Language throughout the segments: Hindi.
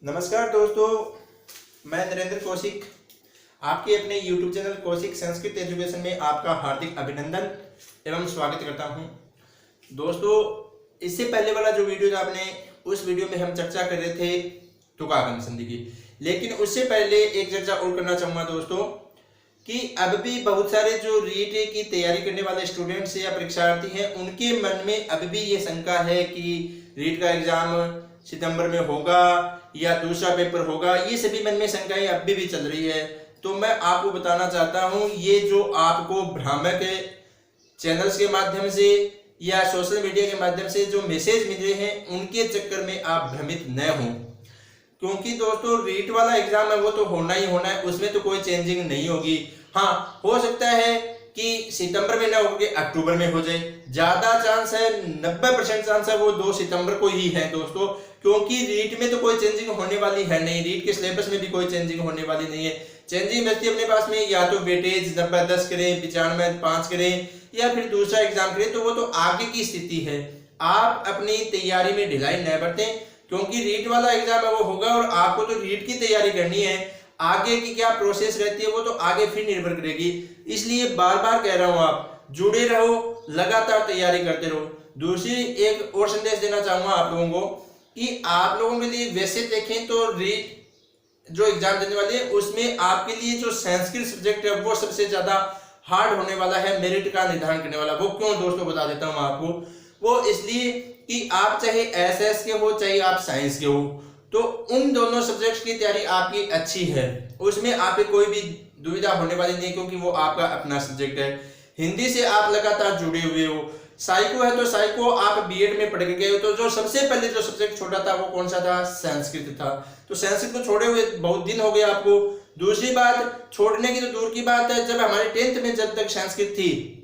नमस्कार दोस्तों, मैं नरेंद्र कौशिक आपके अपने YouTube channel Kaushik Sanskrit education में आपका हार्दिक अभिनंदन एवं स्वागत करता हूं। दोस्तों, इससे पहले वाला जो वीडियो था आपने, उस वीडियो में हम चर्चा कर रहे थे तुकागम संधि की, लेकिन उससे पहले एक चर्चा और करना चाहूँगा दोस्तों कि अब भी बहुत सारे जो रीट की तैयारी करने वाले स्टूडेंट्स या परीक्षार्थी हैं, उनके मन में अब भी ये शंका है कि रीट का एग्जाम सितंबर में होगा या दूसरा पेपर होगा। ये सभी मन में शंकाएं अभी भी चल रही है। तो मैं आपको बताना चाहता हूँ, ये जो आपको भ्रामक चैनल्स के माध्यम से या सोशल मीडिया के माध्यम से जो मैसेज मिल रहे हैं, उनके चक्कर में आप भ्रमित न हों, क्योंकि दोस्तों रीट वाला एग्जाम है वो तो होना ही होना है, उसमें तो कोई चेंजिंग नहीं होगी। हाँ, हो सकता है कि सितंबर में ना होकर अक्टूबर में हो जाए, ज्यादा चांस है, 90% चांस है वो 2 सितंबर को ही है दोस्तों, क्योंकि रीट में तो कोई चेंजिंग होने वाली है नहीं, रीट के सिलेबस में भी कोई चेंजिंग होने वाली नहीं है। चेंजिंग बचती है अपने पास में, या तो वेटेज 90-10 करें, 95-5 करें, या फिर दूसरा एग्जाम करें, तो वो तो आगे की स्थिति है। आप अपनी तैयारी में ढिलाई न बरतें, क्योंकि रीट वाला एग्जाम है वो होगा और आपको तो रीट की तैयारी करनी है। आगे की क्या प्रोसेस रहती है वो तो आगे फिर निर्भर करेगी। इसलिए बार बार कह रहा हूं, आप जुड़े रहो, लगातार तैयारी करते रहो। दूसरी एक और संदेश देना चाहूंगा आप लोगों को कि आप लोगों के लिए वैसे देखें तो रीट जो एग्जाम देने वाले हैं, उसमें आपके लिए जो संस्कृत सब्जेक्ट है वो सबसे ज्यादा हार्ड होने वाला है, मेरिट का निर्धारण करने वाला। वो क्यों दोस्तों बता देता हूं आपको। वो इसलिए कि आप चाहे एसएस के हो चाहे आप साइंस के हो, तो उन दोनों सब्जेक्ट्स की तैयारी आपकी अच्छी है, उसमें आपकी कोई भी दुविधा होने वाली नहीं, क्योंकि वो आपका अपना सब्जेक्ट है। हिंदी से आप लगातार जुड़े हुए हो, साइको है तो साइको आप बीएड में पढ़ के गए हो, तो जो सबसे पहले जो सब्जेक्ट छोड़ा था वो कौन सा था? संस्कृत था। तो संस्कृत को छोड़े हुए बहुत दिन हो गए आपको। दूसरी बात, छोड़ने की तो दूर की बात है, जब हमारे 10th में जब तक संस्कृत थी,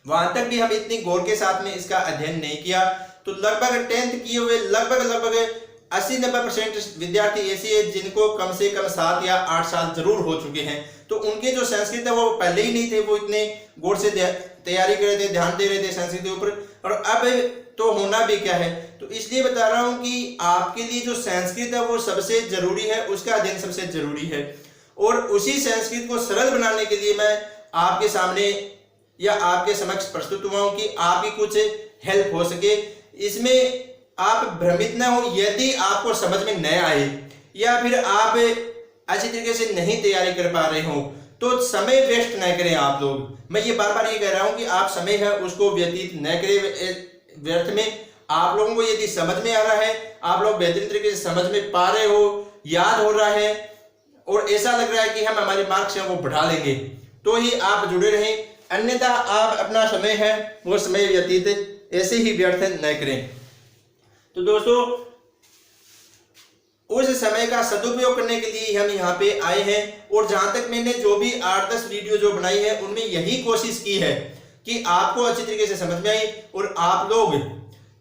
वहां तक भी हम इतनी गौर के साथ में इसका अध्ययन नहीं किया। तो लगभग 10th किए हुए लगभग 80-90% विद्यार्थी ऐसे हैं जिनको कम से कम 7 या 8 साल जरूर हो चुके हैं। तो उनके जो संस्कृत है वो पहले ही नहीं थे, वो इतने गौर से तैयारी कर रहे थे, ध्यान दे रहे थे संस्कृत के ऊपर, और अब तो होना भी क्या है। तो इसलिए बता रहा हूं कि आपके लिए जो संस्कृत है वो सबसे जरूरी है, उसका अध्ययन सबसे जरूरी है। और उसी संस्कृत को सरल बनाने के लिए मैं आपके सामने या आपके समक्ष प्रस्तुत हुआ हूं कि आपकी कुछ हेल्प हो सके। इसमें आप भ्रमित न हो। यदि आपको समझ में न आए या फिर आप अच्छी तरीके से नहीं तैयारी कर पा रहे हो, तो समय वेस्ट न करें आप लोग। मैं ये बार बार ये कह रहा हूं कि आप समय है उसको व्यतीत न करें व्यर्थ में। आप लोगों को यदि समझ में आ रहा है, आप लोग बेहतरीन तरीके से समझ में पा रहे हो, याद हो रहा है और ऐसा लग रहा है कि हम हमारे मार्क्स हैं वो बढ़ा लेंगे, तो ही आप जुड़े रहें। अन्यथा आप अपना समय है वो समय व्यतीत ऐसे ही व्यर्थ न करें। तो दोस्तों, उस समय का सदुपयोग करने के लिए हम यहाँ पे आए हैं, और जहां तक मैंने जो भी 8-10 वीडियो जो बनाई है उनमें यही कोशिश की है कि आपको अच्छी तरीके से समझ में आई और आप लोग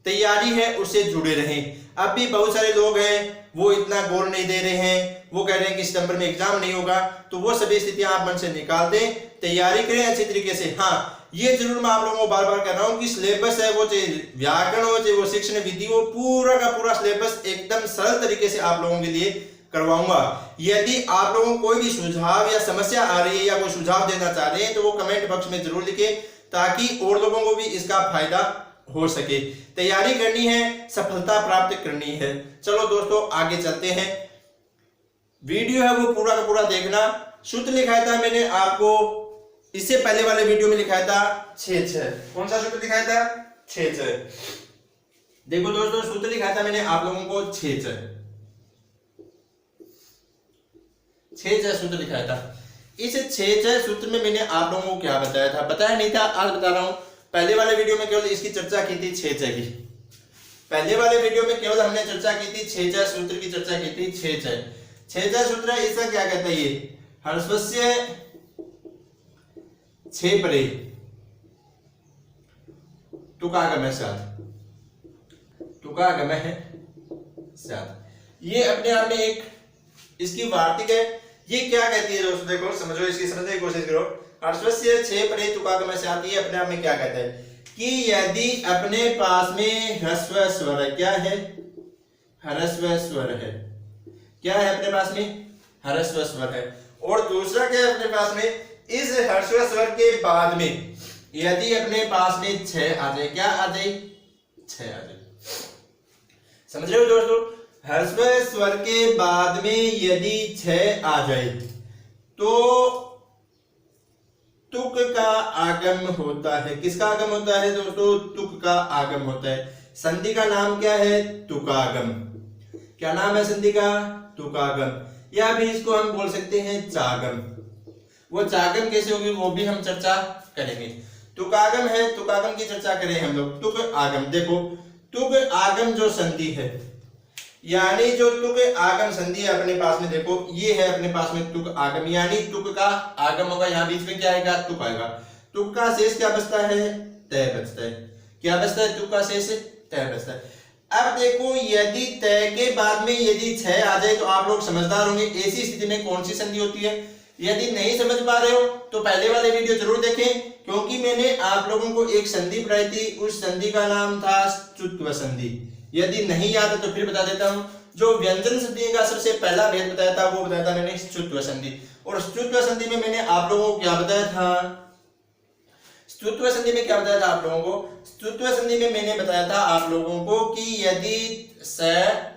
तैयारी है उससे जुड़े रहें। अब भी बहुत सारे लोग हैं वो इतना गौर नहीं दे रहे हैं, वो कह रहे हैं कि सितंबर में एग्जाम नहीं होगा, तो वो सभी स्थितियां आप मन से निकाल दें, तैयारी करें अच्छी तरीके से। हाँ, ये जरूर मैं आप लोगों को बार बार कह रहा हूं कि सिलेबस है वो, चाहे व्याकरण हो चाहे वो शिक्षण विधि हो, पूरा का पूरा सिलेबस एकदम सरल तरीके से आप लोगों के लिए करवाऊंगा। यदि आप लोगों को कोई भी सुझाव या समस्या आ रही है या कोई सुझाव देना चाह रहे हैं, तो वो कमेंट बॉक्स में जरूर लिखें, ताकि और लोगों को भी इसका फायदा हो सके। तैयारी करनी है, सफलता प्राप्त करनी है। चलो दोस्तों, आगे चलते हैं। वीडियो है वो पूरा का पूरा देखना। सूत्र लिखाया था मैंने आपको इससे पहले वाले वीडियो में, लिखाया था 6-6। कौन सा सूत्र लिखाया था? 6-6। देखो दोस्तों, सूत्र लिखाया था मैंने आप लोगों को 6-6 सूत्र लिखाया था। इस 6-6 सूत्र में मैंने आप लोगों को क्या बताया था? बताया नहीं था, आज बता रहा हूं। पहले वाले वीडियो में केवल इसकी चर्चा की थी 6-6 की। पहले वाले वीडियो में केवल हमने चर्चा की थी 6-6 सूत्र की चर्चा की थी। 6-6 सूत्र है, इसका क्या कहता है? ये हर्षवस्य 6 परे तुकागम साथ, तुकागम है साथ। ये अपने आप में एक इसकी वार्तिक है। ये क्या कहती है दोस्तों? देखो, समझो, इसकी समझने की कोशिश करो। हर्षवस्य 6 परे तुकागम साथ, ये अपने आप में क्या कहता है कि यदि अपने पास में ह्रस्व स्वर क्या है? ह्रस्व स्वर है, क्या है अपने पास में, ह्रस्व स्वर है। और दूसरा क्या है अपने पास में, इस ह्रस्व स्वर के बाद में यदि अपने पास में छ आ जाए, क्या आ जाए, छ आ जाए। समझ रहे हो दोस्तों, ह्रस्व स्वर के बाद में यदि छ आ जाए तो तुक का आगम होता है। किसका आगम होता है दोस्तों, तुक का आगम होता है। संधि का नाम क्या है, तुकागम। क्या नाम है संधि का, तुकागम, या भी इसको हम बोल सकते हैं चागम। वो चागम कैसे होगी वो भी हम चर्चा करेंगे। तुकागम है, तुकागम की चर्चा करें हम लोग। तुक आगम, देखो तुक आगम जो संधि है, यानी जो तुक आगम संधि है अपने पास में, देखो ये है अपने पास में तुक आगम, यानी तुक का आगम होगा, यहाँ बीच में क्या आएगा, तुक आएगा। तुक का शेष क्या बचता है, तय बचता है। क्या बचता है, तुक का शेष तय बचता है। अब देखो यदि तय के बाद में यदि छ आ जाए तो आप लोग समझदार होंगे, ऐसी स्थिति में कौन सी संधि होती है। यदि नहीं समझ पा रहे हो तो पहले वाले वीडियो जरूर देखें, क्योंकि मैंने आप लोगों को एक संधि पढ़ाई थी, उस संधि का नाम था च्युत्व संधि। यदि नहीं याद है तो फिर बता देता हूं, जो व्यंजन संधि का सबसे पहला भेद बताया था वो बताया था मैंने च्युत्व संधि। और च्युत्व संधि में मैंने आप लोगों को क्या बताया था, च्युत्व संधि में क्या बताया था आप लोगों को, च्युत्व संधि में मैंने बताया था आप लोगों को कि यदि स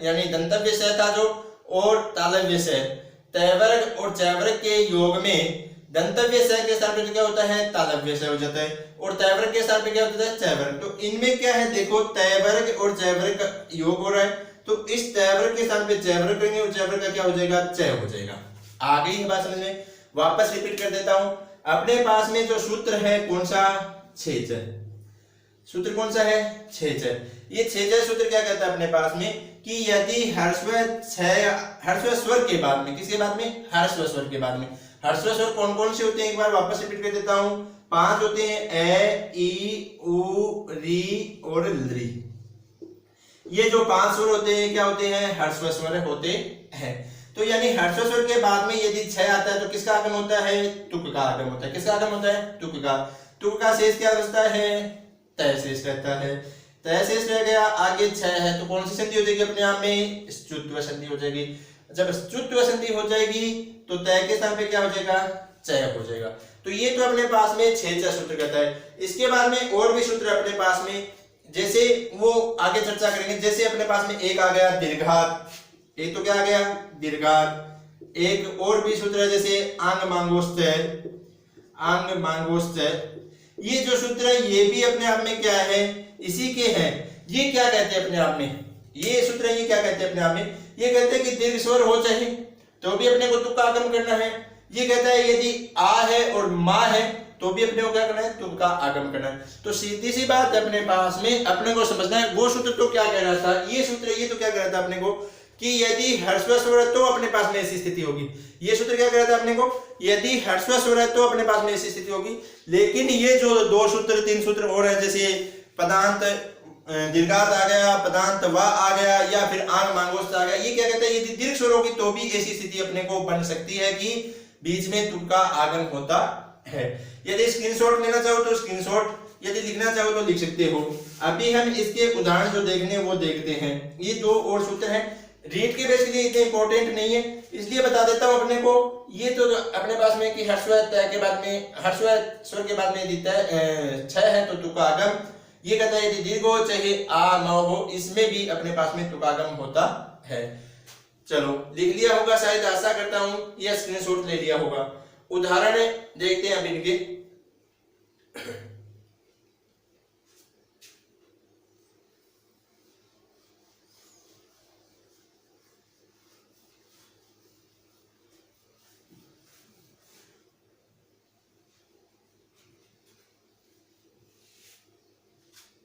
यानी दंतव्य स था जो, और तालव्य स, तयवर्ग और चयवर्ग के योग में दंतव्य स के स्थान पे क्या होता है, तालव्य स हो जाता है, और तयवर्ग के स्थान पे क्या होता है, चयवर्ग। तो इनमें क्या है, देखो तयवर्ग और चयवर्ग का योग हो रहा है, तो इस तयवर्ग के स्थान पे चयवर्ग करेंगे और चयवर्ग का क्या हो जाएगा, चय हो जाएगा। आ गई है बात समझ में। वापस रिपीट कर देता हूं, अपने पास में जो सूत्र है कौन सा, छेज। सूत्र कौन सा है, छेज। ये छेज सूत्र क्या कहता है अपने पास में कि यदि ह्रस्व स्वर के बाद में, किसके बाद में, ह्रस्व स्वर के बाद में, ह्रस्व स्वर कौन कौन से होते हैं एक बार वापस रिपीट कर देता हूं, 5 होते हैं, ए, ई, उ, री और री। ये जो 5 स्वर होते हैं क्या होते हैं, ह्रस्व स्वर होते हैं। तो यानी ह्रस्व स्वर के बाद में यदि छ आता है तो किसका आगम होता है, तुक का आगम होता है। किसका आगम होता है, तुक का। तुक का शेष क्या बचता है, तय शेष रहता है। तय शेष रह गया, आगे छ है तो कौन सी संधि हो जाएगी अपने आप में, च्युत्व संधि हो जाएगी। जब च्युत्व संधि हो जाएगी तो तय के स्थान पे क्या हो जाएगा, चय हो जाएगा। तो ये तो अपने पास में छेज सूत्र कहता है। इसके बाद में और भी सूत्र अपने पास में, जैसे वो आगे चर्चा करेंगे। जैसे अपने पास में एक आ गया दीर्घात, एक तो क्या आ गया, दीर्घात। एक और भी सूत्र है जैसे आंग मांगोस्त्य, आंग मांगोस्त्य। ये जो सूत्र है ये भी अपने आप में क्या है, इसी के हैं। ये क्या कहते हैं अपने आप में, ये सूत्र ये क्या कहते हैं अपने आप में, ये कहते हैं कि दीर्घ स्वर हो चाहे तो भी अपने को तुक का आगम करना है। ये कहता है यदि आ है और मां है तो भी अपने को क्या करना है, तुक का आगम करना है। तो सीधी सी बात अपने पास में अपने को समझना है। वो सूत्र तो क्या कह रहा था, ये सूत्र ये तो क्या कह रहा था अपने को कि यदि ह्रस्व स्वर है तो अपने पास में ऐसी स्थिति होगी। ये सूत्र क्या कह रहा था अपने को, यदि ह्रस्व स्वर है तो अपने पास में ऐसी स्थिति होगी। लेकिन ये जो 2 सूत्र 3 सूत्र और है, जैसे पदांत दीर्घात आ गया, पदांत वा आ गया, या फिर आंग मांगोस्त्य आ गया, ये क्या कहता है यदि दीर्घ स्वर होगी तो भी ऐसी स्थिति अपने को बन सकती है कि बीच में तुक का आगम होता है। यदि स्क्रीनशॉट लेना चाहो तो स्क्रीनशॉट, यदि लिखना चाहो तो लिख सकते हो। अभी हम इसके उदाहरण जो देखने वो देखते हैं। ये 2 और सूत्र हैं, रीड के बेस के लिए इतने इंपॉर्टेंट नहीं है इसलिए बता देता हूं अपने को। ये तो अपने पास में कि ह्रस्व तय के बाद में, ह्रस्व स्वर के बाद में यदि छ है तो तुक आगम। ये कहता है यदि दीर्घ हो चाहे आ न हो, इसमें भी अपने पास में तुक आगम होता है। चलो लिख लिया होगा शायद, आशा करता हूं, या स्क्रीनशॉट ले लिया होगा। उदाहरण देखते हैं अब इनके।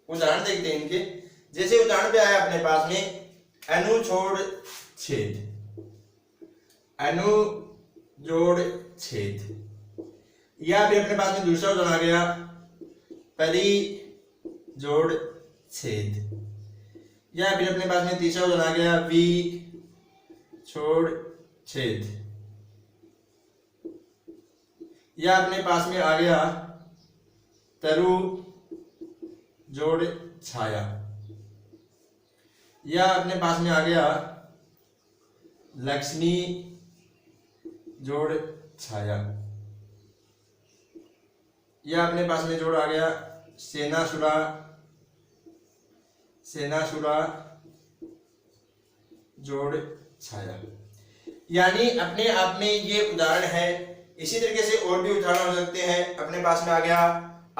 उदाहरण देखते हैं इनके। जैसे उदाहरण पे आया अपने पास में अनु छोड़ छेद, अनु जोड़ छेद, या फिर अपने पास में दूसरा उदाहरण आ गया परी जोड़ छेद, या फिर अपने पास में तीसरा उदाहरण आ गया वी छोड़ छेद, या अपने पास में आ गया तरु जोड़ छाया, या अपने पास में आ गया लक्ष्मी जोड़ छाया, यह अपने पास में जोड़ आ गया सेनासुरा, सेनासुरा जोड़ छाया। यानी अपने आप में ये उदाहरण है। इसी तरीके से और भी उदाहरण हो सकते हैं। अपने पास में आ गया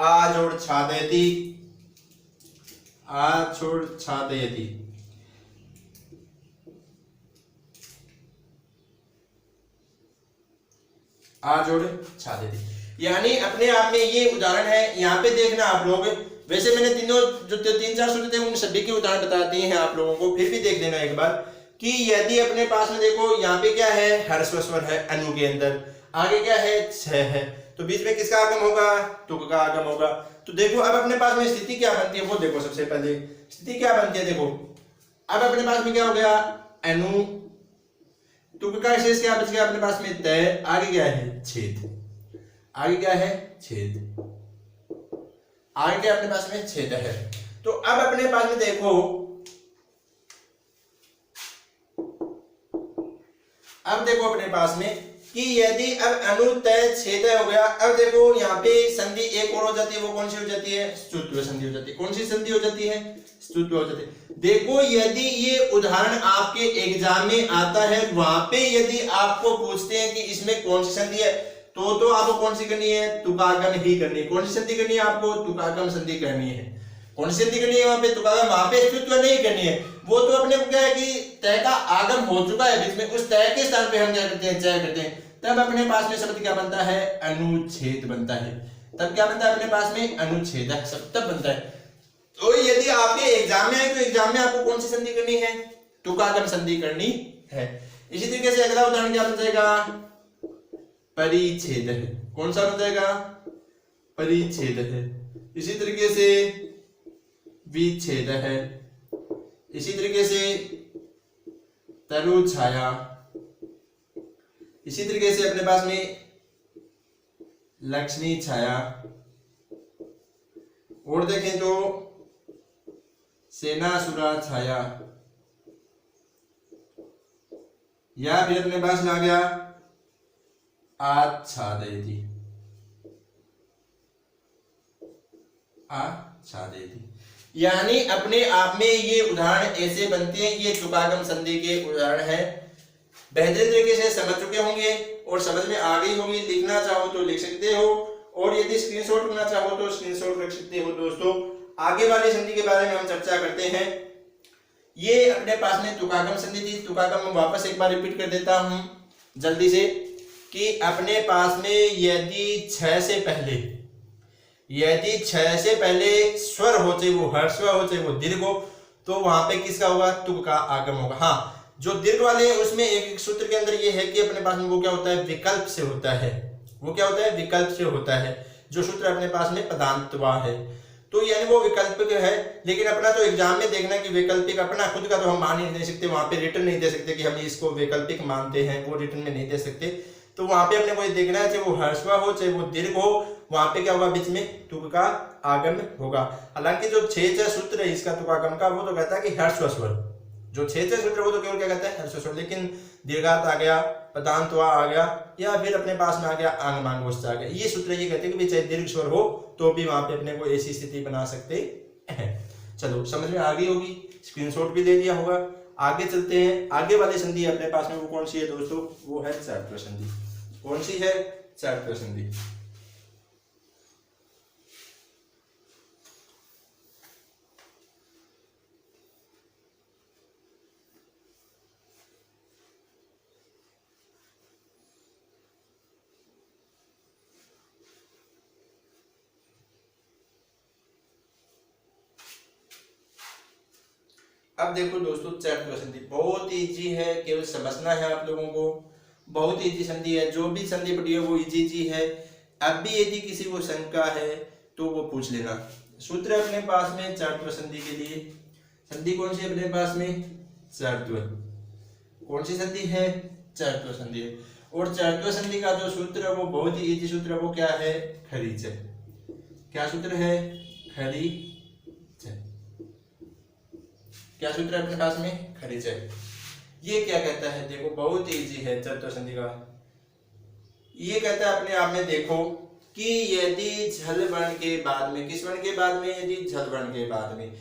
आ जोड़ छादयति, आ जोड़ छादयति, आ जोड़ छादयति। यानी अपने आप में ये उदाहरण है। यहाँ पे देखना आप लोग, वैसे मैंने तीनों जो तीन चार सूत्र थे उन सभी के उदाहरण बता दिए हैं आप लोगों को, फिर भी देख देना एक बार कि यदि अपने पास में देखो यहाँ पे क्या है, ह्रस्व स्वर है अनु के अंदर, आगे क्या है छ है, तो बीच में किसका आगम होगा, तुक का आगम होगा। तो देखो अब अपने पास में स्थिति क्या बनती है वो देखो। सबसे पहले स्थिति क्या बनती है देखो, अब अपने पास में क्या हो गया अनु, तुक का शेष क्या बच गया अपने पास में तय, आगे क्या है छेद, आगे क्या है छेद, आगे क्या अपने पास में छेद है। तो अब अपने पास में देखो, अब देखो अपने पास में कि यदि अब अनुतय छेद हो गया, अब देखो यहाँ पे संधि एक और हो जाती है, वो कौन सी हो जाती है, स्तुत्व संधि हो जाती है। कौन सी संधि हो जाती है, स्तुत्व हो जाती है। देखो यदि ये उदाहरण आपके एग्जाम में आता है, वहां पे यदि आपको पूछते हैं कि इसमें कौन सी संधि है, तो आपको कौन सी करनी है, तुकागम ही करनी है। कौन सी संधि करनी है आपको, तुकागम संधि करनी है। कौन सी संधि करनी है वहां पे, तुकागम, वहां पे स्तुत्व नहीं करनी है। वो तो अपने को क्या है कि तय का आगम हो चुका है बीच में, उस तय के स्थान पे हम क्या करते हैं, चय करते हैं। तब अपने पास में शब्द क्या बनता है, अनुच्छेद बनता है। तब क्या बनता है अपने पास में, अनुच्छेद शब्द तब बनता है। तो यदि आपके एग्जाम में है तो एग्जाम में आपको कौन सी संधि करनी है, तुकागम संधि करनी है। इसी तरीके से अगला उदाहरण क्या बन जाएगा, परिच्छेद है। कौन सा बन जाएगा, परिच्छेद है। इसी तरीके से विच्छेद है। इसी तरीके से तरु छाया। इसी तरीके से अपने पास में लक्ष्मी छाया। और देखें तो सेनासुरा छाया, या फिर अपने पास में आ गया आच्छादयति, आच्छादयति। यानी अपने आप में ये उदाहरण ऐसे बनते हैं। ये तुकागम संधि के उदाहरण है। बेहतरीन तरीके से समझ चुके होंगे और समझ में आ गई होगी। लिखना चाहो तो लिख सकते हो, और यदि स्क्रीनशॉट करना चाहो तो स्क्रीनशॉट रख सकते हो। दोस्तों आगे वाली संधि के बारे में हम चर्चा करते हैं। ये अपने पास में तुकागम संधि थी। तुकागम मैं वापस एक बार रिपीट कर देता हूं जल्दी से, कि अपने पास में यदि छ से पहले, यदि छ से पहले स्वर हो, चाहे वो ह्रस्व हो चाहे वो दीर्घ हो, तो वहां पे किसका होगा, तुक का आगम होगा। हाँ, जो दीर्घ वाले हैं उसमें एक सूत्र के अंदर ये है कि अपने पास में वो क्या होता है, विकल्प से होता है। वो क्या होता है, विकल्प से होता है। जो सूत्र अपने पास में पदांतवा है, तो यानी वो विकल्पिक है। लेकिन अपना तो एग्जाम में देखना कि वैकल्पिक अपना खुद का तो हम मान ही नहीं सकते, वहां पे रिटर्न नहीं दे सकते कि हम इसको वैकल्पिक मानते हैं, वो रिटर्न में नहीं दे सकते। तो वहां पे अपने को ये देखना है, चाहे वो ह्रस्व हो चाहे वो दीर्घ हो, वहां पे क्या होगा, बीच में तुक का आगम होगा। हालांकि जो छह सूत्र है इसका तुकागम का, वो तो कहता है कि ह्रस्व स्वर, जो छह सूत्र वो तो केवल क्या कहता है, ह्रस्व स्वर। लेकिन दीर्घात आ गया, पदांतवा आ गया, या फिर अपने पास में आ गया आंग मांग आ गया, ये सूत्र ये कहते हैं कि चाहे दीर्घ स्वर हो तो भी वहां पे अपने को ऐसी स्थिति बना सकते हैं। चलो समझ में आ गई होगी, स्क्रीनशॉट भी ले लिया होगा। आगे चलते हैं। आगे वाली संधि अपने पास में वो कौन सी है दोस्तों, वो है चार्तव संधि। कौन सी है, चार्तव संधि। अब देखो दोस्तों, चार्तव संधि बहुत इजी है, केवल समझना है आप लोगों को। बहुत इजी संधि है, जो भी संधि पढ़ी है वो इजी है। अब भी यदि किसी को शंका है तो वो पूछ लेना। सूत्र अपने पास में चार्तव संधि के लिए, संधि कौन सी अपने पास में, चार्तव। कौन सी संधि है, चार्तव संधि है। और चार्तव संधि का जो सूत्र है वो बहुत ही इजी सूत्र है, वो क्या है, खरीच। क्या सूत्र है, खरी। क्या सूत्र है अपने पास में, खरीच है। ये क्या कहता है, देखो बहुत इजी है चतुर्थ संधि का। ये कहता है अपने आप में देखो कि यदि झल वर्ण के बाद में, किस वर्ण के बाद में, यदि झल वर्ण के बाद में,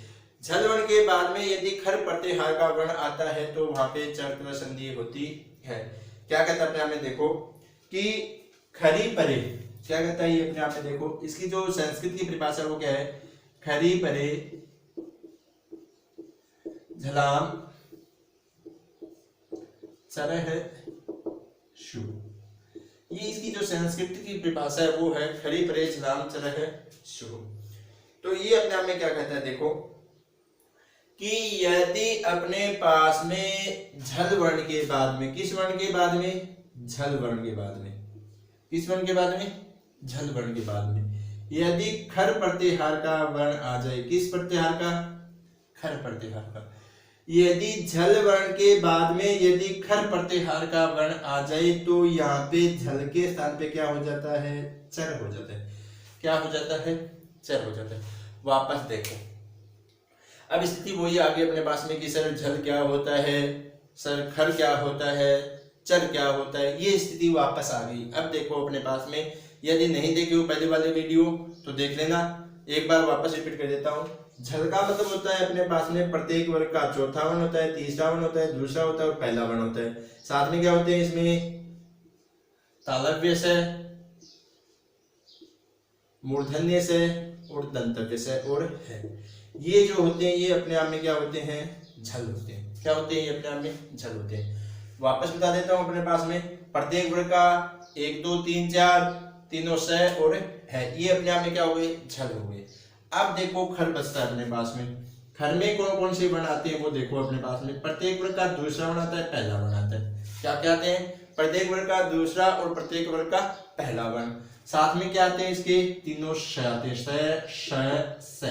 झल वर्ण के बाद में यदि खर प्रत्याहार का वर्ण आता है तो वहां पे चतुर्थ संधि होती है। क्या कहता है अपने आप में देखो कि खरी परे, क्या कहता है ये अपने आप में देखो, इसकी जो संस्कृत की परिभाषा वो क्या है, खरी परे झलाम चरह शु, ये इसकी जो संस्कृत की परिभाषा है वो है खरी परे झलाम चरह शु। तो ये अपने आप में क्या कहता है देखो कि यदि अपने पास में झल वर्ण के बाद में, किस वर्ण के बाद में, झल वर्ण के बाद में, किस वर्ण के बाद में, झल वर्ण के बाद में यदि खर प्रत्याहार का वर्ण आ जाए, किस प्रत्याहार का, खर प्रत्याहार का, यदि झल वर्ण के बाद में यदि खर प्रत्याहार का वर्ण आ जाए तो यहाँ पे झल के स्थान पे क्या हो जाता है, चर हो जाता है। क्या हो जाता है, चर हो जाता है। वापस देखो, अब स्थिति वही आ गई अपने पास में कि सर झल क्या होता है, सर खर क्या होता है, चर क्या होता है, ये स्थिति वापस आ गई। अब देखो अपने पास में, यदि नहीं देखे हो पहले वाले वीडियो तो देख लेना, एक बार वापस रिपीट कर देता हूँ। झल का मतलब होता है अपने पास में प्रत्येक वर्ग का चौथा वर्ण होता है, तीसरा वर्ण होता है, दूसरा होता है और पहला वर्ण होता है। साथ में क्या होते हैं इसमें, तालव्य से, मूर्धन्य से और दंतव्य से और है, ये जो होते हैं ये अपने आप में क्या होते हैं, झल होते हैं। क्या होते हैं ये अपने आप में, झल होते हैं। वापस बता देता हूं अपने पास में प्रत्येक वर्ग का 1 2 3 4 तीनों से और है, ये अपने आप में क्या हो गए, झल हो गए। अब देखो खर बचता है अपने पास में, खर में कौन कौन से वर्ण आते हैं वो देखो अपने पास में। प्रत्येक वर्ग का दूसरा वर्ण आता है, पहला वर्ण आता है। क्या क्या आते हैं, प्रत्येक वर्ग का दूसरा और प्रत्येक वर्ग का पहला वर्ण। साथ में क्या आते हैं इसके, तीनों श आते हैं, श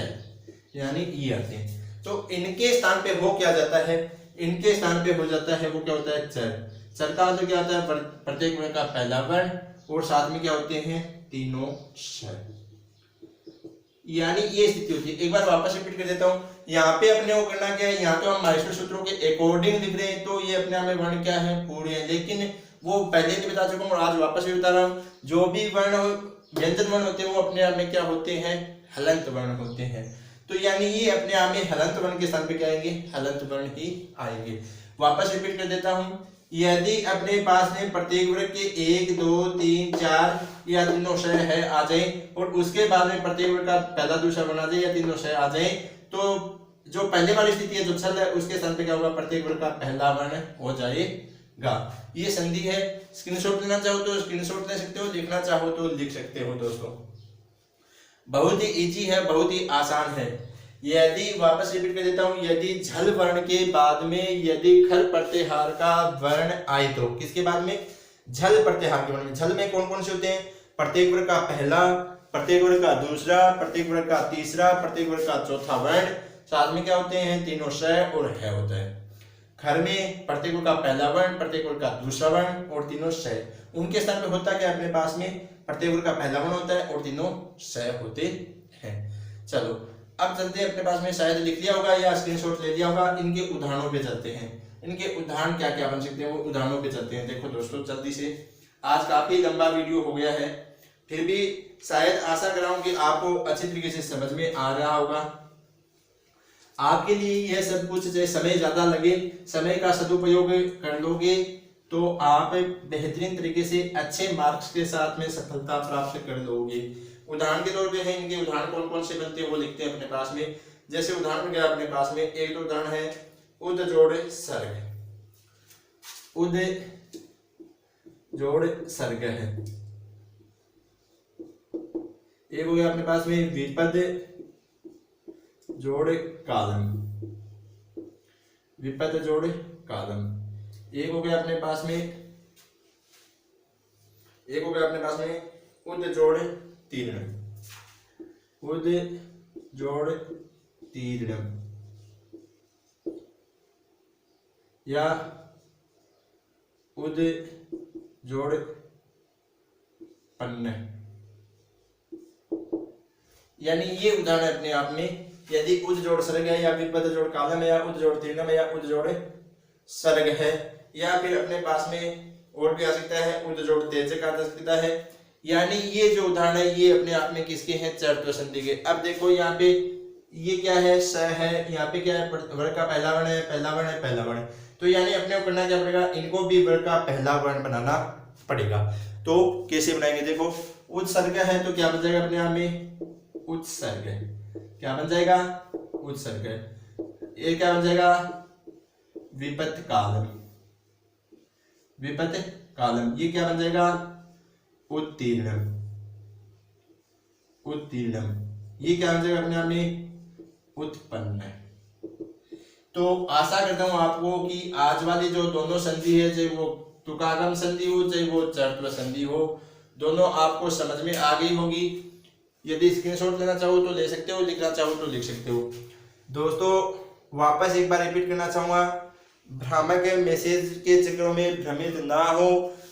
यानी ये आते हैं। तो इनके स्थान पे वो क्या जाता है, इनके स्थान पे हो जाता है वो क्या होता है, चर। चर का मतलब क्या होता है, प्रत्येक वर्ण का पहला वर्ण और साथ में क्या होते हैं, तीनों श, यानी ये स्थिति होती है। एक बार वापस रिपीट कर देता हूँ। यहाँ पे अपने को करना क्या है, यहाँ तो हम माहेश्वर सूत्रों के अकॉर्डिंग लिख रहे हैं तो ये अपने आप में वर्ण क्या है, पूरे हैं। लेकिन वो पहले भी बता चुका हूँ और आज वापस भी बता रहा हूँ, जो भी वर्ण व्यंजन वर्ण होते हैं वो अपने आप में क्या होते हैं, हलंत वर्ण होते हैं। तो यानी ये अपने आप में हलंत वर्ण के स्थान पे क्या आएंगे, हलंत वर्ण ही आएंगे। वापस रिपीट कर देता हूँ। यदि अपने पास में प्रत्येक वर्ग के 1 2 3 4 या तीनों शय है आ जाए और उसके बाद में प्रत्येक वर्ग का पहला दूसरा वर्ण आ जाए या तीनों शय आ जाए, तो जो पहले वाली स्थिति है जो छल है उसके स्थान पे क्या होगा, प्रत्येक वर्ग का पहला वर्ण हो जाएगा। ये संधि है। स्क्रीनशॉट लेना चाहो तो स्क्रीनशॉट ले सकते हो, लिखना चाहो तो लिख सकते हो दोस्तों। बहुत ही इजी है, बहुत ही आसान है। यदि वापस रिपीट कर देता हूं, यदि झल वर्ण के बाद में यदि खर प्रत्याहार का वर्ण आए तो, किसके बाद में, झल प्रत्याहार के वर्ण में। झल में कौन कौन से होते हैं, प्रत्येक वर्ग का पहला, प्रत्येक वर्ग का दूसरा, प्रत्येक वर्ग का तीसरा, प्रत्येक वर्ग का चौथा वर्ण। साथ में क्या होते हैं, तीनों श और है होता है। खर में प्रत्येक वर्ग का पहला वर्ण, प्रत्येक वर्ग का दूसरा वर्ण और तीनों श। उनके स्थान पे होता क्या अपने पास में, प्रत्येक वर्ग का पहला वर्ण होता है और तीनों श होते हैं। चलो अब चलते हैं, अपने पास में शायद लिख लिया होगा या स्क्रीनशॉट ले लिया होगा। इनके उदाहरणों पे चलते हैं। इनके उदाहरण क्या क्या बन सकते हैं वो उदाहरणों पे चलते हैं। देखो दोस्तों जल्दी से, आज काफी लंबा वीडियो हो गया है, फिर भी शायद आशा कर रहा हूं कि आपको अच्छी तरीके से समझ में आ रहा होगा। आपके लिए यह सब कुछ चाहे समय ज्यादा लगे, समय का सदुपयोग कर लोगे तो आप बेहतरीन तरीके से अच्छे मार्क्स के साथ में सफलता प्राप्त कर लोगे। उदाहरण के तौर पे है, इनके उदाहरण कौन कौन से बनते हैं वो लिखते हैं अपने पास में। जैसे उदाहरण क्या अपने पास में, एक तो उदाहरण है उद जोड़ सर्ग, उद जोड़ सर्ग है। एक हो गया अपने पास में विपद जोड़ कालम, विपद जोड़ कालम। एक हो गया अपने पास में, एक हो गया अपने पास में उद जोड़ तीर्ण, उद जोड़ तीर्ण या उद जोड़ पन्न। यानी ये उदाहरण अपने आप में, यदि उद जोड़ सर्ग है या विपद जोड़ कालम है या उद जोड़ तीर्णम है या उद जोड़ सर्ग है, या फिर अपने पास में और भी आ सकता है उद जोड़ तेज का सकता है। यानी ये जो उदाहरण है ये अपने आप में किसके हैं, चरत्व संधि के। अब देखो यहाँ पे ये क्या है, स है, यहाँ पे क्या है, वर्ग का पहला वर्ण है, पहला वर्ण है, पहला वर्ण। तो यानी अपने को करना क्या पड़ेगा, इनको भी वर्ग का पहला वर्ण बनाना पड़ेगा। तो कैसे बनाएंगे, देखो उत्सर्ग है तो क्या बन जाएगा अपने आप में, उत्सर्ग। क्या बन जाएगा, उत्सर्ग। ये क्या बन जाएगा, विपत्ति कालम, विपत्ति कालम। ये क्या बन जाएगा, उत्तीर्णम, उत्तीर्णम। ये क्या बन जाएगा अपने आप में, उत्पन्न। तो आशा करता हूं आपको कि आज वाली जो दोनों संधि है, चाहे वो तुकागम संधि हो चाहे वो चरत्व संधि हो, दोनों आपको समझ में आ गई होगी। यदि स्क्रीनशॉट लेना चाहो तो ले सकते हो, लिखना चाहो तो लिख सकते हो। दोस्तों वापस एक बार रिपीट करना चाहूंगा, भ्रामक मैसेज के चक्रों में भ्रमित ना हो,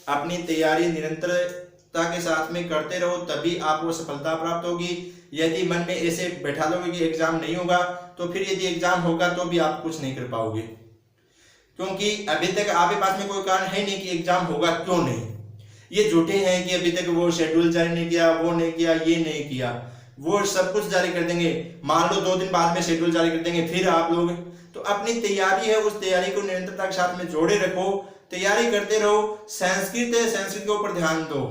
अपनी तैयारी निरंतरता के साथ में करते रहो, तभी आपको सफलता प्राप्त होगी। यदि मन में ऐसे बैठा लोगे कि एग्जाम नहीं होगा, तो फिर यदि एग्जाम होगा तो भी आप कुछ नहीं कर पाओगे, क्योंकि अभी तक आपके पास में कोई कारण है नहीं कि एग्जाम होगा क्यों नहीं। ये झूठे हैं कि अभी तक वो शेड्यूल जारी नहीं किया, वो नहीं किया, ये नहीं किया, वो सब कुछ जारी कर देंगे। मान लो 2 दिन बाद में शेड्यूल जारी कर देंगे, फिर आप लोग तो अपनी तैयारी है उस तैयारी को निरंतरता के साथ में जोड़े रखो, तैयारी करते रहो। संस्कृत है, संस्कृत के ऊपर ध्यान दो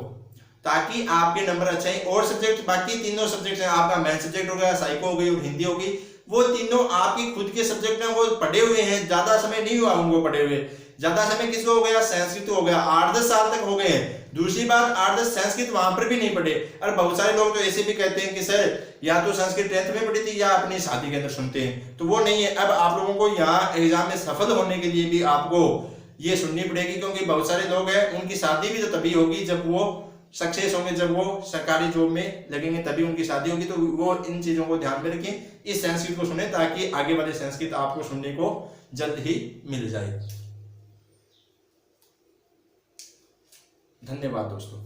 ताकि आपके नंबर अच्छे हैं। और सब्जेक्ट बाकी तीनों सब्जेक्ट हैं, आपका मैथ सब्जेक्ट हो गया, साइको हो गई और हिंदी होगी, वो तीनों आपकी खुद के सब्जेक्ट हैं, वो पढ़े हुए हैं, ज्यादा समय नहीं हुआ उनको पढ़े हुए। ज्यादा समय किसको हो गया, संस्कृत हो गया, 8-10 साल तक हो गए हैं। दूसरी बात 8-10 संस्कृत वहां पर भी नहीं पढ़े। और बहुत सारे लोग तो ऐसे भी कहते हैं कि सर या तो संस्कृत 10th में पढ़ी थी या अपनी शादी के अंदर सुनते हैं, तो वो नहीं है। अब आप लोगों को यहाँ एग्जाम में सफल होने के लिए भी आपको ये सुननी पड़ेगी, क्योंकि बहुत सारे लोग हैं उनकी शादी भी तो तभी होगी जब वो सक्सेस होंगे, जब वो सरकारी जॉब में लगेंगे तभी उनकी शादी होगी। तो वो इन चीजों को ध्यान में रखें, इस संस्कृत को सुने ताकि आगे वाले संस्कृत आपको सुनने को जल्द ही मिल जाए। धन्यवाद दोस्तों।